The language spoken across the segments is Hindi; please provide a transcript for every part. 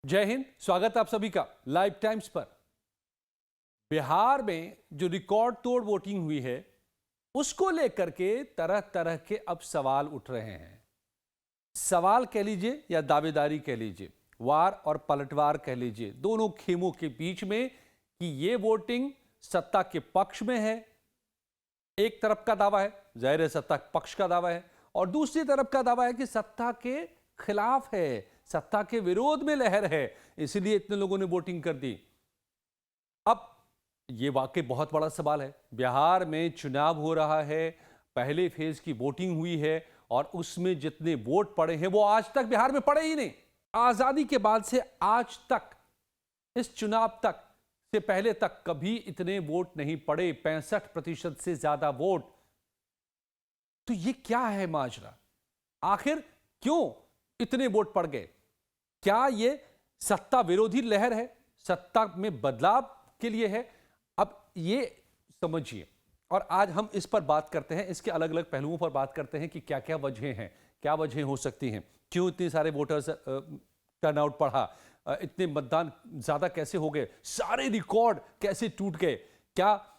जय हिंद। स्वागत आप सभी का लाइव टाइम्स पर। बिहार में जो रिकॉर्ड तोड़ वोटिंग हुई है उसको लेकर के तरह तरह के अब सवाल उठ रहे हैं। सवाल कह लीजिए या दावेदारी कह लीजिए, वार और पलटवार कह लीजिए, दोनों खेमों के बीच में कि ये वोटिंग सत्ता के पक्ष में है। एक तरफ का दावा है, जाहिर है सत्ता पक्ष का दावा है, और दूसरी तरफ का दावा है कि सत्ता के खिलाफ है, सत्ता के विरोध में लहर है, इसलिए इतने लोगों ने वोटिंग कर दी। अब यह वाकई बहुत बड़ा सवाल है। बिहार में चुनाव हो रहा है, पहले फेज की वोटिंग हुई है और उसमें जितने वोट पड़े हैं वो आज तक बिहार में पड़े ही नहीं। आजादी के बाद से आज तक, इस चुनाव तक से पहले तक कभी इतने वोट नहीं पड़े, 65% से ज्यादा वोट। तो ये क्या है माजरा? आखिर क्यों इतने वोट पड़ गए? क्या ये सत्ता विरोधी लहर है, सत्ता में बदलाव के लिए है? अब ये समझिए, और आज हम इस पर बात करते हैं, इसके अलग अलग पहलुओं पर बात करते हैं कि क्या क्या वजहें हैं, क्या वजहें हो सकती हैं, क्यों इतने सारे वोटर्स टर्नआउट बढ़ा, इतने मतदान ज्यादा कैसे हो गए, सारे रिकॉर्ड कैसे टूट गए, क्या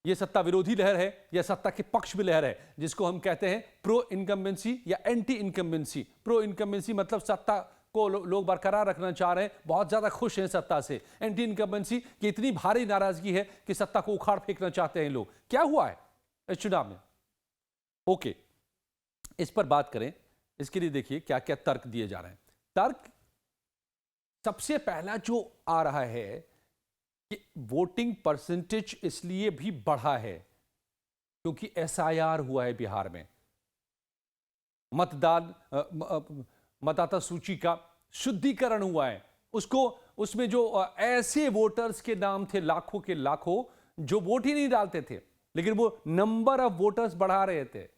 ये सत्ता विरोधी लहर है या सत्ता के पक्ष में लहर है, जिसको हम कहते हैं प्रो इनकम्बेंसी या एंटी इनकम्बेंसी। प्रो इनकम्बेंसी मतलब सत्ता को लोग बरकरार रखना चाह रहे हैं, बहुत ज्यादा खुश हैं सत्ता से। एंटी इनकम्बेंसी की इतनी भारी नाराजगी है कि सत्ता को उखाड़ फेंकना चाहते हैं लोग। क्या हुआ है इस चुनाव में? ओके, इस पर बात करें। इसके लिए देखिए क्या क्या तर्क दिए जा रहे हैं। तर्क सबसे पहला जो आ रहा है कि वोटिंग परसेंटेज इसलिए भी बढ़ा है क्योंकि एसआईआर हुआ है बिहार में। मतदाता सूची का शुद्धिकरण हुआ है। उसमें जो ऐसे वोटर्स के नाम थे, लाखों के लाखों, जो वोट ही नहीं डालते थे, लेकिन वो नंबर ऑफ वोटर्स बढ़ा रहे थे।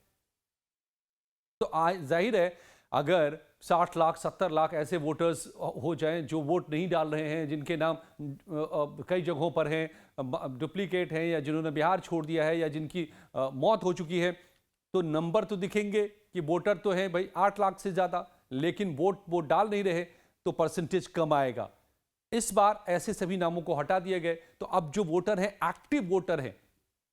तो आज जाहिर है अगर 60 लाख 70 लाख ऐसे वोटर्स हो जाएं जो वोट नहीं डाल रहे हैं, जिनके नाम कई जगहों पर हैं, डुप्लीकेट हैं, या जिन्होंने बिहार छोड़ दिया है, या जिनकी मौत हो चुकी है, तो नंबर तो दिखेंगे कि वोटर तो हैं भाई 8 लाख से ज्यादा, लेकिन वो डाल नहीं रहे, तो परसेंटेज कम आएगा। इस बार ऐसे सभी नामों को हटा दिए गए, तो अब जो वोटर हैं, एक्टिव वोटर हैं,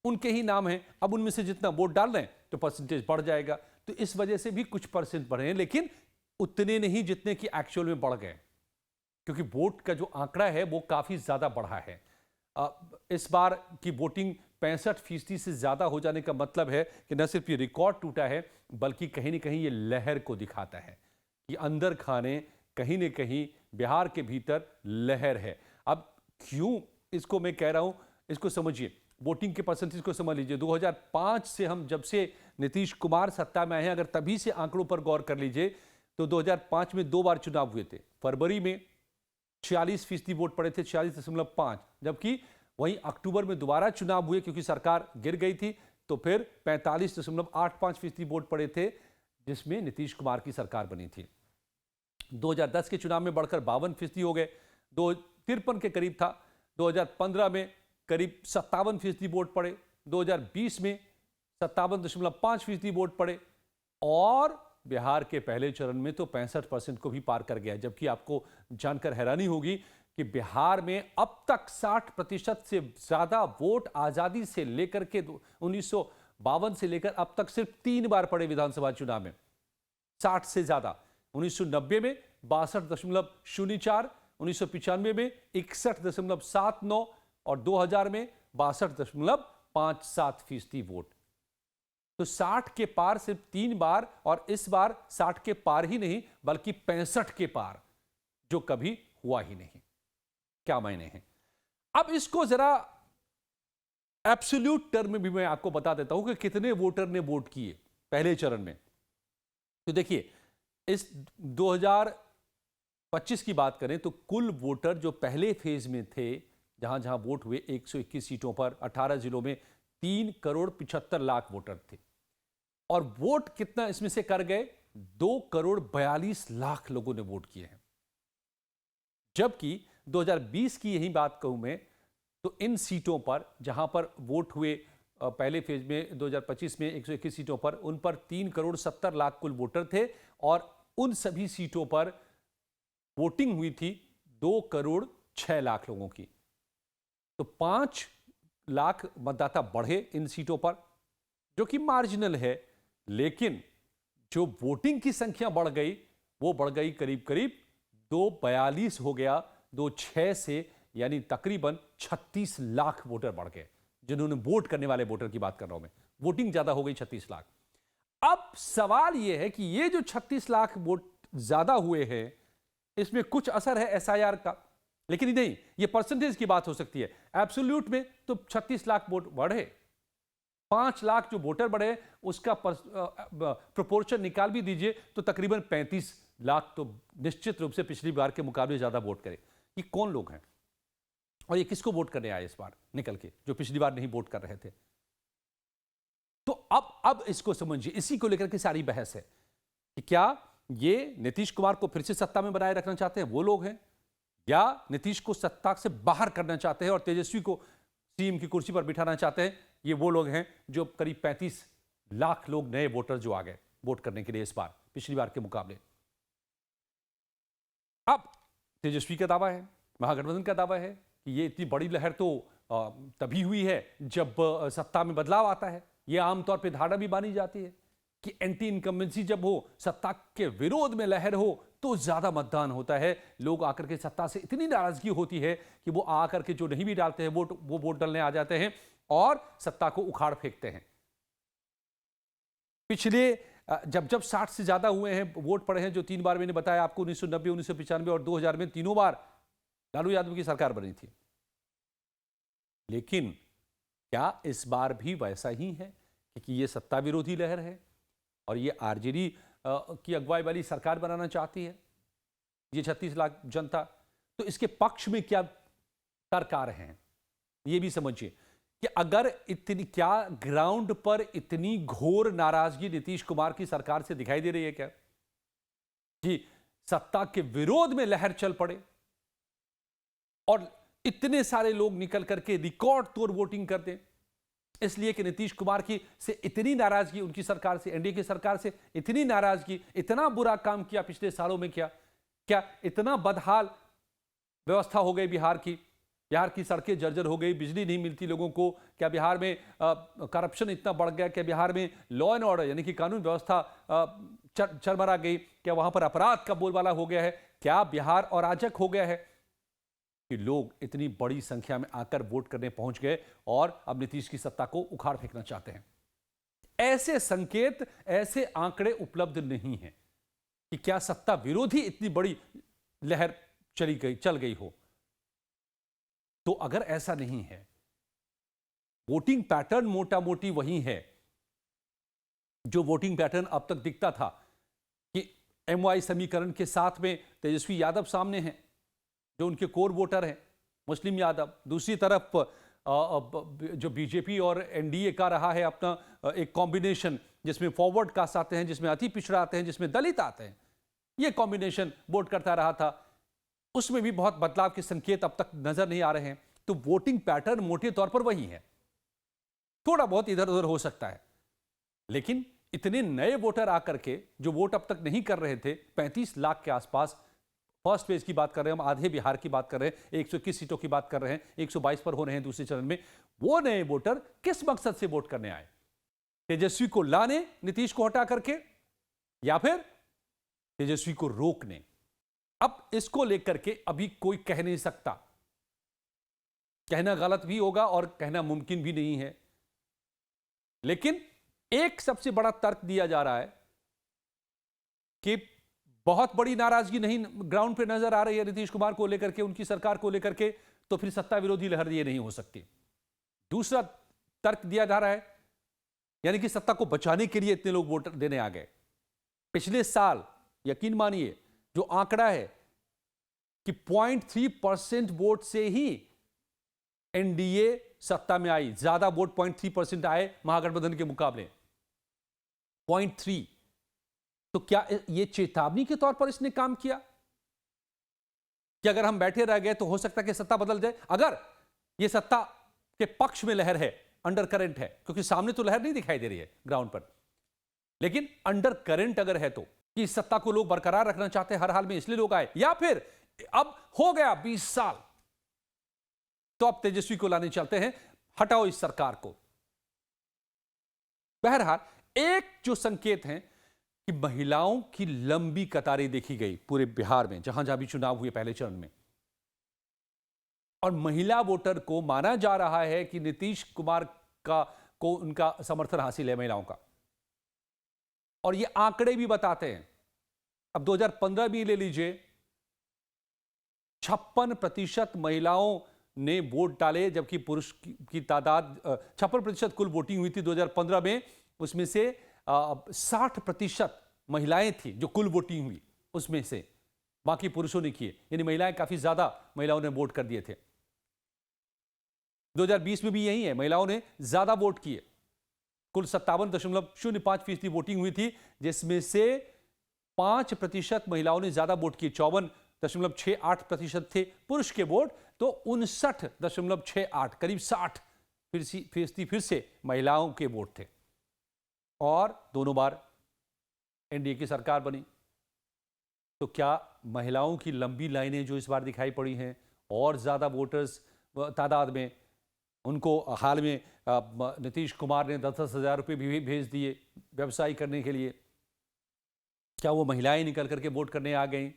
उनके ही नाम हैं। अब उनमें से जितना वोट डाल रहे हैं तो परसेंटेज बढ़ जाएगा। तो इस वजह से भी कुछ परसेंट बढ़े हैं, लेकिन उतने नहीं जितने कि एक्चुअल में बढ़ गए, क्योंकि वोट का जो आंकड़ा है वो काफी ज्यादा बढ़ा है। इस बार की वोटिंग 65% से ज्यादा हो जाने का मतलब है कि न सिर्फ ये रिकॉर्ड टूटा है, बल्कि कहीं ना कहीं ये लहर को दिखाता है कि अंदर खाने कहीं ना कहीं बिहार के भीतर लहर है। अब क्यों इसको मैं कह रहा हूं, इसको समझिए। वोटिंग के परसेंटेज को समझ लीजिए। 2005 से, हम जब से नीतीश कुमार सत्ता में आए हैं, अगर तभी से आंकड़ों पर गौर कर लीजिए, तो 2005 में 2 बार चुनाव हुए थे। फरवरी में 46% वोट पड़े थे, 46.5, जबकि वहीं अक्टूबर में दोबारा चुनाव हुए क्योंकि सरकार गिर गई थी, तो फिर 45.85% वोट पड़े थे, जिसमें नीतीश कुमार की सरकार बनी थी। 2010 के चुनाव में बढ़कर 52% हो गए, 53 के करीब था। 2015 में करीब 57% वोट पड़े, 2020 में 57.5% वोट पड़े, और बिहार के पहले चरण में तो 65% को भी पार कर गया। जबकि आपको जानकर हैरानी होगी कि बिहार में अब तक 60% से ज्यादा वोट आजादी से लेकर के 1952 से लेकर अब तक सिर्फ 3 बार पड़े विधानसभा चुनाव में। 60 से ज्यादा 1990 में 62.04, 1995 में 61.79 और 2000 में 62.57% वोट। तो 60 के पार सिर्फ 3 बार, और इस बार 60 के पार ही नहीं बल्कि 65 के पार, जो कभी हुआ ही नहीं। क्या मायने हैं? अब इसको जरा एब्सोल्यूट टर्म में भी मैं आपको बता देता हूं कि कितने वोटर ने वोट किए पहले चरण में। तो देखिए, इस 2025 की बात करें तो कुल वोटर जो पहले फेज में थे, जहां जहां वोट हुए 121 सीटों पर 18 जिलों में 3,75,00,000 वोटर थे, और वोट कितना इसमें से कर गए? 2,42,00,000 लोगों ने वोट किए हैं। जबकि 2020 की यही बात कहूं मैं, तो इन सीटों पर जहां पर वोट हुए पहले फेज में 2025 में 121 सीटों पर, उन पर 3,70,00,000 कुल वोटर थे, और उन सभी सीटों पर वोटिंग हुई थी 2,06,00,000 लोगों की। तो 5 लाख मतदाता बढ़े इन सीटों पर, जो कि मार्जिनल है, लेकिन जो वोटिंग की संख्या बढ़ गई वो बढ़ गई करीब करीब 242 हो गया 26 से, यानी तकरीबन 36 लाख वोटर बढ़ गए, जिन्होंने वोट करने वाले वोटर की बात कर रहा हूं मैं। वोटिंग ज्यादा हो गई 36 लाख। अब सवाल यह है कि ये जो 36 लाख वोट ज्यादा हुए हैं, इसमें कुछ असर है एसआईआर का, लेकिन नहीं, ये परसेंटेज की बात हो सकती है। एब्सोल्यूट में तो 36 लाख वोट बढ़े, 5 लाख जो वोटर बढ़े उसका प्रोपोर्शन निकाल भी दीजिए तो तकरीबन 35 लाख तो निश्चित रूप से पिछली बार के मुकाबले ज्यादा वोट करे। ये कौन लोग हैं और ये किसको वोट करने आए इस बार निकल के, जो पिछली बार नहीं वोट कर रहे थे? तो अब इसको समझिए, इसी को लेकर के सारी बहस है कि क्या ये नीतीश कुमार को फिर से सत्ता में बनाए रखना चाहते हैं वो लोग हैं, या नीतीश को सत्ता से बाहर करना चाहते हैं और तेजस्वी को सीएम की कुर्सी पर बिठाना चाहते हैं ये वो लोग हैं, जो करीब 35 लाख लोग नए वोटर जो आ गए वोट करने के लिए इस बार पिछली बार के मुकाबले। अब तेजस्वी का दावा है, महागठबंधन का दावा है कि ये इतनी बड़ी लहर तो तभी हुई है जब सत्ता में बदलाव आता है। ये आमतौर पर धारणा भी मानी जाती है कि एंटी इनकम्बेंसी जब हो, सत्ता के विरोध में लहर हो, तो ज्यादा मतदान होता है। लोग आकर के सत्ता से इतनी नाराजगी होती है कि वो आकर के जो नहीं भी डालते हैं वोट, वो वोट डालने आ जाते हैं और सत्ता को उखाड़ फेंकते हैं। पिछले जब 60 से ज्यादा हुए हैं वोट पड़े हैं, जो 3 बार मैंने बताया आपको, 1990, 1995 और 2000 में, तीनों बार लालू यादव की सरकार बनी थी। लेकिन क्या इस बार भी वैसा ही है कि ये सत्ता विरोधी लहर है और ये आरजेडी की अगुवाई वाली सरकार बनाना चाहती है ये 36 लाख जनता? तो इसके पक्ष में क्या तर्क आ रहे हैं ये भी समझिए कि अगर इतनी, क्या ग्राउंड पर इतनी घोर नाराजगी नीतीश कुमार की सरकार से दिखाई दे रही है क्या कि सत्ता के विरोध में लहर चल पड़े और इतने सारे लोग निकल करके रिकॉर्ड तोड़ वोटिंग कर दें, इसलिए कि नीतीश कुमार की से इतनी नाराजगी, उनकी सरकार से, एनडीए की सरकार से इतनी नाराजगी, इतना बुरा काम किया पिछले सालों में, क्या इतना बदहाल व्यवस्था हो गई बिहार की सड़कें जर्जर हो गई, बिजली नहीं मिलती लोगों को, क्या बिहार में करप्शन इतना बढ़ गया, क्या बिहार में लॉ एंड ऑर्डर यानी कि कानून व्यवस्था चरमरा गई, क्या वहां पर अपराध का बोलबाला हो गया है, क्या बिहार अराजक हो गया है कि लोग इतनी बड़ी संख्या में आकर वोट करने पहुंच गए और अब नीतीश की सत्ता को उखाड़ फेंकना चाहते हैं? ऐसे संकेत, ऐसे आंकड़े उपलब्ध नहीं हैं कि क्या सत्ता विरोधी इतनी बड़ी लहर चल गई हो। तो अगर ऐसा नहीं है, वोटिंग पैटर्न मोटा मोटी वही है जो वोटिंग पैटर्न अब तक दिखता था कि एमवाई समीकरण के साथ में तेजस्वी यादव सामने हैं जो उनके कोर वोटर हैं, मुस्लिम यादव, दूसरी तरफ जो बीजेपी और एनडीए का रहा है अपना एक कॉम्बिनेशन, जिसमें फॉरवर्ड कास्ट आते हैं, जिसमें अति पिछड़ा आते हैं, जिसमें दलित आते हैं, ये कॉम्बिनेशन वोट करता रहा था। उसमें भी बहुत बदलाव के संकेत अब तक नजर नहीं आ रहे हैं। तो वोटिंग पैटर्न मोटे तौर पर वही है, थोड़ा बहुत इधर उधर हो सकता है, लेकिन इतने नए वोटर आकर के जो वोट अब तक नहीं कर रहे थे, 35 लाख के आसपास, फर्स्ट फेज की बात कर रहे हैं हम, आधे बिहार की बात कर रहे हैं, 121 सीटों की बात कर रहे हैं, 122 पर हो रहे हैं दूसरे चरण में, वो नए वोटर किस मकसद से वोट करने आए? तेजस्वी को लाने, नीतीश को हटा करके, या फिर तेजस्वी को रोकने? अब इसको लेकर के अभी कोई कह नहीं सकता, कहना गलत भी होगा और कहना मुमकिन भी नहीं है, लेकिन एक सबसे बड़ा तर्क दिया जा रहा है कि बहुत बड़ी नाराजगी नहीं ग्राउंड पे नजर आ रही है नीतीश कुमार को लेकर के, उनकी सरकार को लेकर के, तो फिर सत्ता विरोधी लहर ये नहीं हो सकती। दूसरा तर्क दिया जा रहा है, यानी कि सत्ता को बचाने के लिए इतने लोग वोट देने आ गए। पिछले साल यकीन मानिए जो आंकड़ा है कि 0.3% वोट से ही एनडीए सत्ता में आई, ज्यादा वोट 0.3% आए महागठबंधन के मुकाबले, 0.3। तो क्या ये चेतावनी के तौर पर इसने काम किया कि अगर हम बैठे रह गए तो हो सकता है कि सत्ता बदल जाए? अगर ये सत्ता के पक्ष में लहर है, अंडर करंट है, क्योंकि सामने तो लहर नहीं दिखाई दे रही है ग्राउंड पर, लेकिन अंडर करंट अगर है तो कि इस सत्ता को लोग बरकरार रखना चाहते हैं हर हाल में, इसलिए लोग आए, या फिर अब हो गया 20 साल, तो अब तेजस्वी को लाने चलते हैं, हटाओ इस सरकार को। बहरहाल एक जो संकेत है कि महिलाओं की लंबी कतारें देखी गई पूरे बिहार में, जहां जहां भी चुनाव हुए पहले चरण में, और महिला वोटर को माना जा रहा है कि नीतीश कुमार को उनका समर्थन हासिल है महिलाओं का। और ये आंकड़े भी बताते हैं, अब 2015 भी ले लीजिए, 56% महिलाओं ने वोट डाले, जबकि पुरुष की तादाद 56% कुल वोटिंग हुई थी 2015 में, उसमें से 60% महिलाएं थी जो कुल वोटिंग हुई, उसमें से बाकी पुरुषों ने किए, यानी महिलाएं काफी ज्यादा महिलाओं ने वोट कर दिए थे। 2020 में भी यही है, महिलाओं ने ज्यादा वोट किए, कुल 57.05% वोटिंग हुई थी, जिसमें से 5% महिलाओं ने ज्यादा वोट किए, 54.68% थे पुरुष के वोट, तो 59.68 करीब 60% फिर से महिलाओं के वोट थे। और दोनों बार एनडीए की सरकार बनी। तो क्या महिलाओं की लंबी लाइनें जो इस बार दिखाई पड़ी हैं, और ज्यादा वोटर्स तादाद में, उनको हाल में नीतीश कुमार ने 10-10 हजार रुपये भी भेज दिए व्यवसाय करने के लिए, क्या वो महिलाएं निकल करके वोट करने आ गई?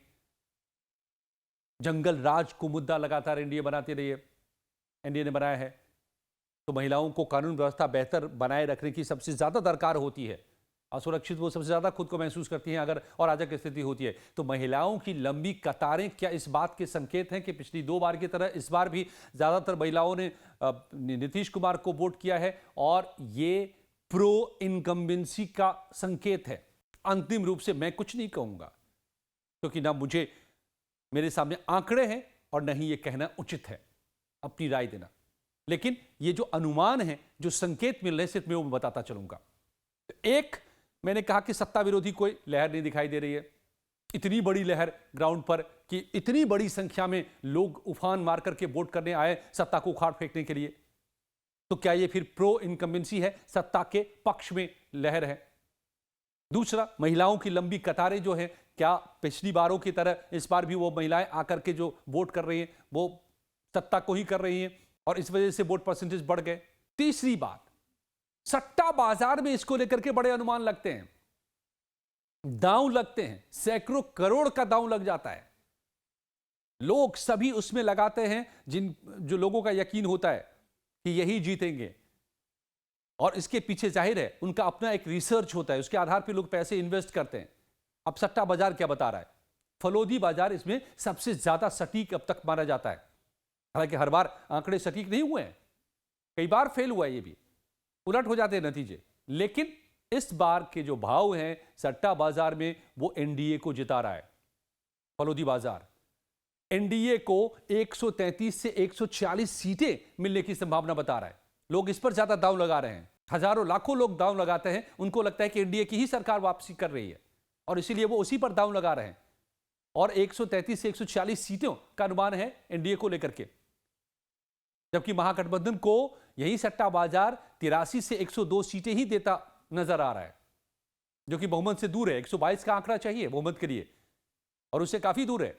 जंगल राज को मुद्दा लगातार एनडीए बनाती रही है, एनडीए ने बनाया है, तो महिलाओं को कानून व्यवस्था बेहतर बनाए रखने की सबसे ज्यादा दरकार होती है, असुरक्षित वो सबसे ज्यादा खुद को महसूस करती हैं अगर अराजक स्थिति होती है। तो महिलाओं की लंबी कतारें क्या इस बात के संकेत हैं कि पिछली 2 बार की तरह इस बार भी ज्यादातर महिलाओं ने नीतीश कुमार को वोट किया है, और ये प्रो इनकम्बेंसी का संकेत है? अंतिम रूप से मैं कुछ नहीं कहूंगा, क्योंकि ना मुझे मेरे सामने आंकड़े हैं और नहीं ये कहना उचित है, अपनी राय देना। लेकिन ये जो अनुमान है, जो संकेत मिल रहे हैं, सिर्फ मैं वो बताता चलूंगा। एक, मैंने कहा कि सत्ता विरोधी कोई लहर नहीं दिखाई दे रही है, इतनी बड़ी लहर ग्राउंड पर कि इतनी बड़ी संख्या में लोग उफान मार करके वोट करने आए सत्ता को उखाड़ फेंकने के लिए। तो क्या ये फिर प्रो इनकम्बेंसी है, सत्ता के पक्ष में लहर है? दूसरा, महिलाओं की लंबी कतारें जो है, क्या पिछली बारों की तरह इस बार भी वो महिलाएं आकर के जो वोट कर रही हैं वो सत्ता को ही कर रही हैं, और इस वजह से वोट परसेंटेज बढ़ गए? तीसरी बात, सट्टा बाजार में इसको लेकर के बड़े अनुमान लगते हैं, दांव लगते हैं, सैकड़ों करोड़ का दांव लग जाता है। लोग सभी उसमें लगाते हैं जो लोगों का यकीन होता है कि यही जीतेंगे, और इसके पीछे जाहिर है उनका अपना एक रिसर्च होता है, उसके आधार पर लोग पैसे इन्वेस्ट करते हैं। अब सट्टा बाजार क्या बता रहा है? फलोदी बाजार इसमें सबसे ज्यादा सटीक अब तक माना जाता है। हालांकि हर बार आंकड़े सटीक नहीं हुए हैं, कई बार फेल हुआ है, ये भी उलट हो जाते हैं नतीजे। लेकिन इस बार के जो भाव हैं सट्टा बाजार में, वो एनडीए को जिता रहा है। फलोदी बाजार एनडीए को 133 से 140 सीटें मिलने की संभावना बता रहा है। लोग इस पर ज्यादा दांव लगा रहे हैं, हजारों लाखों लोग दांव लगाते हैं, उनको लगता है कि एनडीए की ही सरकार वापसी कर रही है, और इसीलिए वो उसी पर दांव लगा रहे हैं। और 133 से 140 सीटों का अनुमान है एनडीए को लेकर के, जबकि महागठबंधन को यही सट्टा बाजार 83 से 102 सीटें ही देता नजर आ रहा है, जो कि बहुमत से दूर है। 122 का आंकड़ा चाहिए बहुमत के लिए, और उससे काफी दूर है।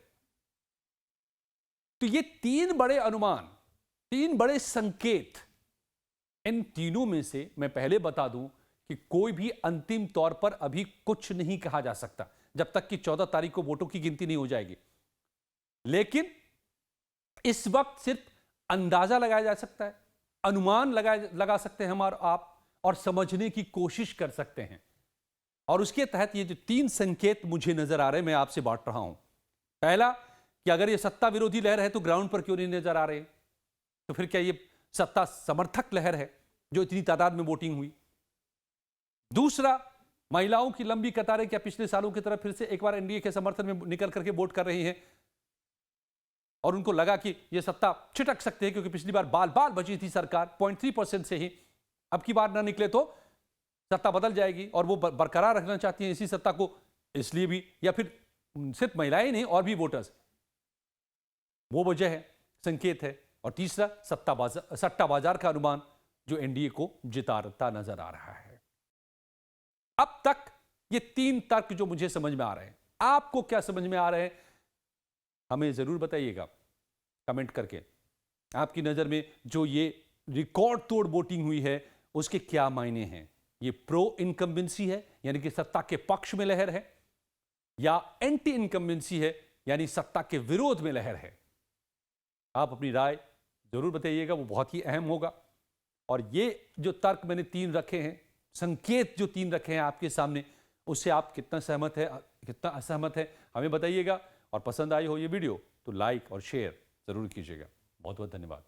तो ये 3 बड़े अनुमान, 3 बड़े संकेत, इन तीनों में से मैं पहले बता दूं कि कोई भी अंतिम तौर पर अभी कुछ नहीं कहा जा सकता जब तक कि 14 तारीख को वोटों की गिनती नहीं हो जाएगी। लेकिन इस वक्त सिर्फ अंदाजा लगाया जा सकता है, अनुमान लगा सकते हैं हम और आप, और समझने की कोशिश कर सकते हैं। और उसके तहत ये जो 3 संकेत मुझे नजर आ रहे हैं, मैं आपसे बांट रहा हूं। पहला, कि अगर ये सत्ता विरोधी लहर है तो ग्राउंड पर क्यों नहीं नजर आ रहे? तो फिर क्या ये सत्ता समर्थक लहर है जो इतनी तादाद में वोटिंग हुई? दूसरा, महिलाओं की लंबी कतारें क्या पिछले सालों की तरह फिर से एक बार एनडीए के समर्थन में निकल करके वोट कर रही हैं, और उनको लगा कि यह सत्ता छिटक सकते हैं, क्योंकि पिछली बार बाल बाल बची थी सरकार 0.3% से ही, अब की बार ना निकले तो सत्ता बदल जाएगी, और वो बरकरार रखना चाहती हैं इसी सत्ता को, इसलिए भी, या फिर सिर्फ महिलाएं ही नहीं और भी वोटर्स, वो वजह है, संकेत है। और तीसरा, सट्टा बाजार का अनुमान जो एनडीए को जिताता नजर आ रहा है। अब तक ये 3 तर्क जो मुझे समझ में आ रहे हैं, आपको क्या समझ में आ रहे हैं? हमें ज़रूर बताइएगा कमेंट करके। आपकी नज़र में जो ये रिकॉर्ड तोड़ वोटिंग हुई है उसके क्या मायने हैं? ये प्रो इनकम्बेंसी है यानी कि सत्ता के पक्ष में लहर है, या एंटी इनकम्बेंसी है यानी सत्ता के विरोध में लहर है? आप अपनी राय जरूर बताइएगा, वो बहुत ही अहम होगा। और ये जो तर्क मैंने 3 रखे हैं, संकेत जो 3 रखे हैं आपके सामने, उससे आप कितना सहमत है, कितना असहमत है, हमें बताइएगा। और पसंद आई हो ये वीडियो तो लाइक और शेयर जरूर कीजिएगा। बहुत बहुत धन्यवाद।